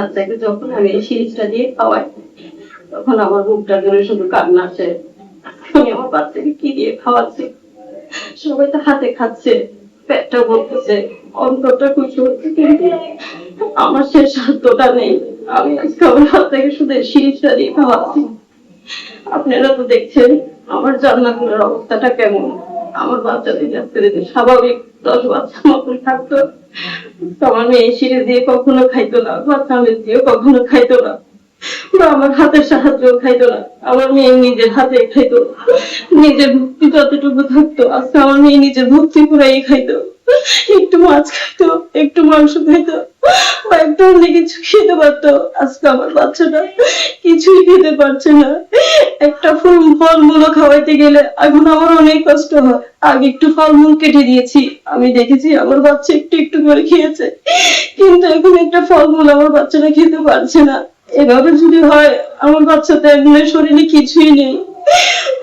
বাচ্চাকে যখন আমি এই সিরিজটা দিয়ে খাওয়াই তখন আমার বুকটা ধরে শুধু কান্না আসে। আমি আমার বাচ্চাকে কি দিয়ে খাওয়াচ্ছি, সবাই তো হাতে খাচ্ছে, পেটটা বলতেছে, অন্তরটা খুশি হচ্ছে, কিন্তু আমার সে সাধ্যটা নেই। আমি আজকে আমার বাচ্চাকে শুধু সিরিজটা দিয়ে খাওয়াচ্ছি। আপনারা তো দেখছেন আমার জান্নাতুলের অবস্থাটা কেমন। আমার বাচ্চা যদি স্বাভাবিক 10 বাচ্চার মতন থাকতো, আমার মেয়ে সিরিজ দিয়ে কখনো খাইতো না, বাচ্চা আমের দিয়ে কখনো খাইতো না, বা আমার হাতের সাহায্য খাইতো না। আমার মেয়ে নিজের হাতে খাইতো, নিজের ভক্তি যতটুকু থাকতো আজকে আমার মেয়ে নিজের ভক্তি পুরাই খাইতো। একটু মাছ খাইতো, একটু মাংস খাইতো, বা একটু অন্য কিছু খেতে পারতো। আজকে আমার বাচ্চাটা কিছুই খেতে পারছে না। একটা ফলমূল খাওয়াইতে গেলে এখন আমার অনেক কষ্ট হয়। আগে একটু ফলমূল কেটে দিয়েছি, আমি দেখেছি আমার বাচ্চা একটু একটু করে খেয়েছে, কিন্তু এখন একটা ফলমূল আমার বাচ্চাটা খেতে পারছে না। এভাবে যদি হয় আমার বাচ্চা তো একদম শরীরে কিছুই নেই।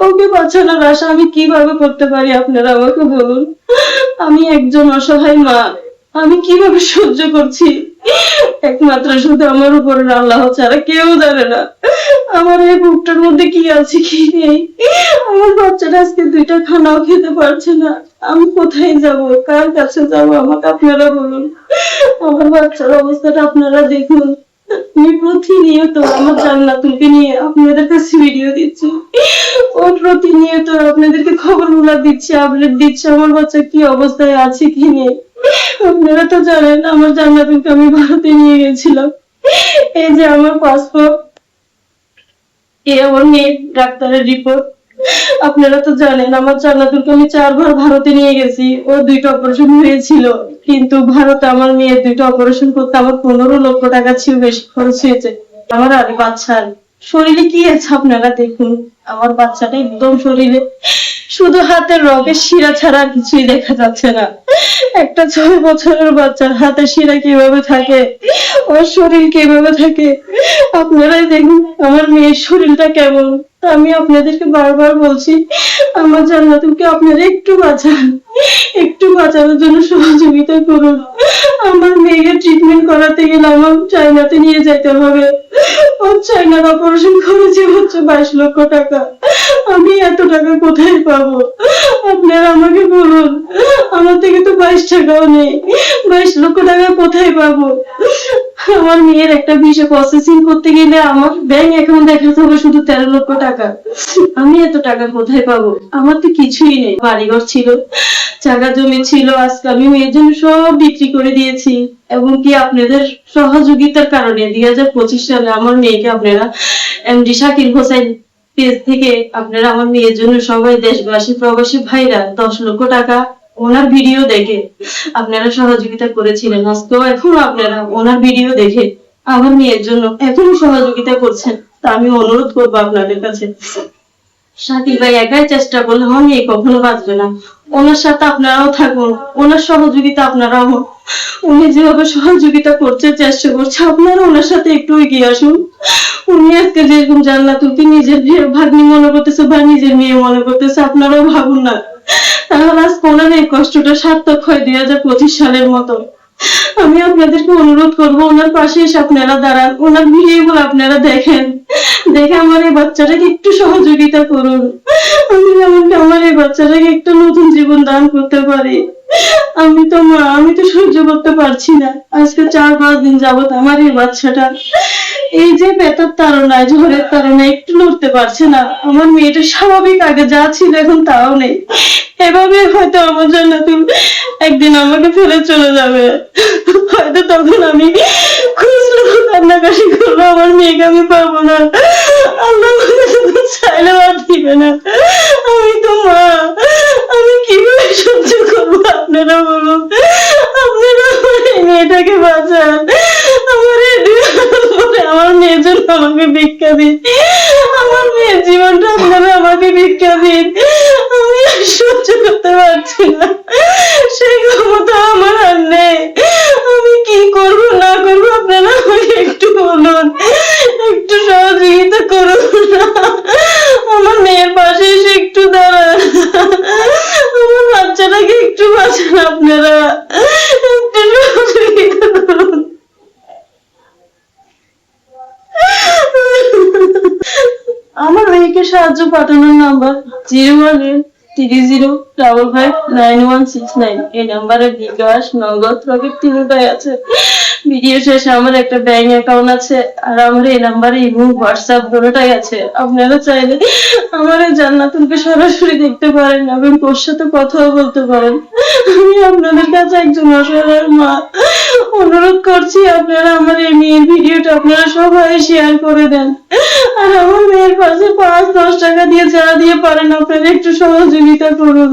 ওকে বাঁচানোর আশা আমি কিভাবে করতে পারি আপনারা আমাকে বলুন। আমি একজন অসহায় মা, আমি কিভাবে সহ্য করছি একমাত্র শুধু আমার উপরে আল্লাহ ছাড়া কেউ জানে না আমার এই বুকটার মধ্যে কি আছে কি নেই। আমার বাচ্চাটা আজকে 2টা খানাও খেতে পারছে না। আমি কোথায় যাব, কার কাছে যাব, আমাকে আপনারা বলুন। আমার বাচ্চার অবস্থাটা আপনারা দেখুন। আমি প্রতিনিয়ত আমার জান্নাতুলকে নিয়ে আপনাদের কাছে ভিডিও দিচ্ছি, ও প্রতিনিয়ত আপনাদেরকে খবরগুলো দিচ্ছে, আপডেট দিচ্ছে আমার বাচ্চা কি অবস্থায় আছে কি নেই। আপনারা তো জানেন আমার জান্নাতুলকে আমি ভারতে নিয়ে গেছিলাম। এই যে আমার পাসপোর্ট, আমার মেয়ে ডাক্তারের রিপোর্ট। আপনারা তো জানেন আমার জান্নাতুলকে আমি 4 বার ভারতে নিয়ে গেছি। ও 2টা অপারেশন হয়েছিল, কিন্তু ভারতে আমার মেয়ের 2টা অপারেশন করতে আমার 15 লক্ষ টাকা ছিল বেশি খরচ হয়েছে। আমার আর বাচ্চার শরীরে কি আছে আপনারা দেখুন। আমার বাচ্চাটা একদম শরীরে শুধু হাতের রগের শিরা ছাড়া কিছুই দেখা যাচ্ছে না। একটা 6 বছরের বাচ্চার হাতে শিরা কিভাবে থাকে, ওর শরীর কিভাবে থাকে আপনারাই দেখুন। আমার মেয়ের শরীরটা কেমন। আমি আপনাদেরকে বারবার বলছি আমার জান্নাতুলকে আপনারা একটু বাঁচান, একটু বাঁচানোর জন্য সহযোগিতা করুন। আমার মেয়েকে ট্রিটমেন্ট করাতে গেলে আমার চায়নাতে নিয়ে যেতে হবে। ওর চায়নার অপারেশন খরচে হচ্ছে 22 লক্ষ টাকা। আমি এত টাকা কোথায় পাবো আপনারা আমাকে বলুন। আমার থেকে তো 22 টাকাও নেই, 22 লক্ষ টাকা কোথায় পাবো। আমার মেয়ের একটা ভিসা প্রসেসিং করতে গেলে আমার ব্যাংক অ্যাকাউন্ট দেখাতে হবে শুধু 13 লক্ষ টাকা। আমি এত টাকা কোথায় পাবো। আমার তো কিছুই নেই, বাড়িঘর ছিল, জায়গা জমি ছিল, আজকে আমি মেয়ের জন্য সব বিক্রি করে দিয়েছি। এবং কি আপনাদের সহযোগিতার কারণে 2025 সালে আমার মেয়েকে আপনারা এমডি শাকিল হোসেন পেজ থেকে আপনারা আমার মেয়ের জন্য সবাই দেশবাসী প্রবাসী ভাইরা 10 লক্ষ টাকা ওনার ভিডিও দেখে আপনারা সহযোগিতা করেছিলেন। আজকেও এখনো আপনারা ওনার ভিডিও দেখে আমার মেয়ের জন্য এখনো সহযোগিতা করছেন। তা আমি অনুরোধ করবো আপনাদের কাছে, শাকিল ভাই একাই চেষ্টা করলে আমার মেয়ে কখনো বাঁচবে না। ওনার সাথে আপনারাও থাকুন, ওনার সহযোগিতা আপনারাও, উনি যেভাবে সহযোগিতা করছে চেষ্টা করছে আপনারা ওনার সাথে একটু এগিয়ে আসুন। উনি আজকে যেরকম জান্নাতুলকে নিজের ভাগ্নি মনে করতেছে বা নিজের মেয়ে মনে করতেছে, আপনারাও ভাবুন না, তাহলে আজকে ওনার এই কষ্টটা সার্থক হয় 2025 সালের মতো। আমি আপনাদেরকে অনুরোধ করবো ওনার পাশে এসে আপনারা দাঁড়ান, ওনার ভিডিওগুলো আপনারা দেখেন, দেখে আমার এই বাচ্চাটাকে একটু সহযোগিতা করুন। আমি যেমন আমার এই বাচ্চাটাকে একটা নতুন জীবন দান করতে পারি। আমি তো মা, আমি তো সহ্য করতে পারছি না। আজকে 4-5 দিন যাবত আমার এই বাচ্চাটা এই যে পেটার তাড়নায়, ঝড়ের তাড়নায় একটু লড়তে পারছে না। আমার মেয়েটা স্বাভাবিক আগে যা ছিল এখন তাও নেই। এভাবে হয়তো আমার জান্নাতুল একদিন আমাকে ফেলে চলে যাবে। হয়তো তখন আমি খুঁজলো কান্নাকাটি করবো, আমার মেয়েকে আমি পাবো না। আল্লাহ চাইলেও আর দিবে না। আমি তো মা, আমি কিভাবে সহ্য করবো আপনারা বলুন। আপনারা আমার এই মেয়েটাকে বাঁচান। আমার আমার মেয়ের জন্য আমাকে ভিক্ষা দিন, আমার মেয়ের জীবনটা আপনারা আমাকে ভিক্ষা দিন। আমি আর সহ্য করতে পারছি না, সেই ক্ষমতা আমার আর নেই। আমি কি করবো না করবো আপনারা আমাকে একটু বলুন, একটু সহযোগিতা করুন। আমার মেয়ের পাশে এসে একটু দাঁড়ান, আমার বাচ্চাটাকে একটু বাঁচান আপনারা, একটু সহযোগিতা করুন। ভাইকে সাহায্য পাঠানোর নাম্বার 01830559169। এই নাম্বারে বিকাশ, নগদ, রকেট তিনটাই আছে। ভিডিও শেষে আমার একটা ব্যাংক অ্যাকাউন্ট আছে, আর আমার এই নাম্বারে ইমো, হোয়াটসঅ্যাপ দুটোটাই আছে। আপনারা চাইলে আমার এই জান্নাতুলকে সরাসরি দেখতে পারেন এবং ওর সাথে কথাও বলতে পারেন। আমি আপনাদের কাছে একজন অসহায় মা, অনুরোধ করছি আপনারা আমার এই মেয়ের ভিডিওটা আপনারা সবাই শেয়ার করে দেন। আর আমার মেয়ের পাশে 5-10 টাকা দিয়ে যা দিয়ে পারেন আপনারা একটু সহযোগিতা করুন।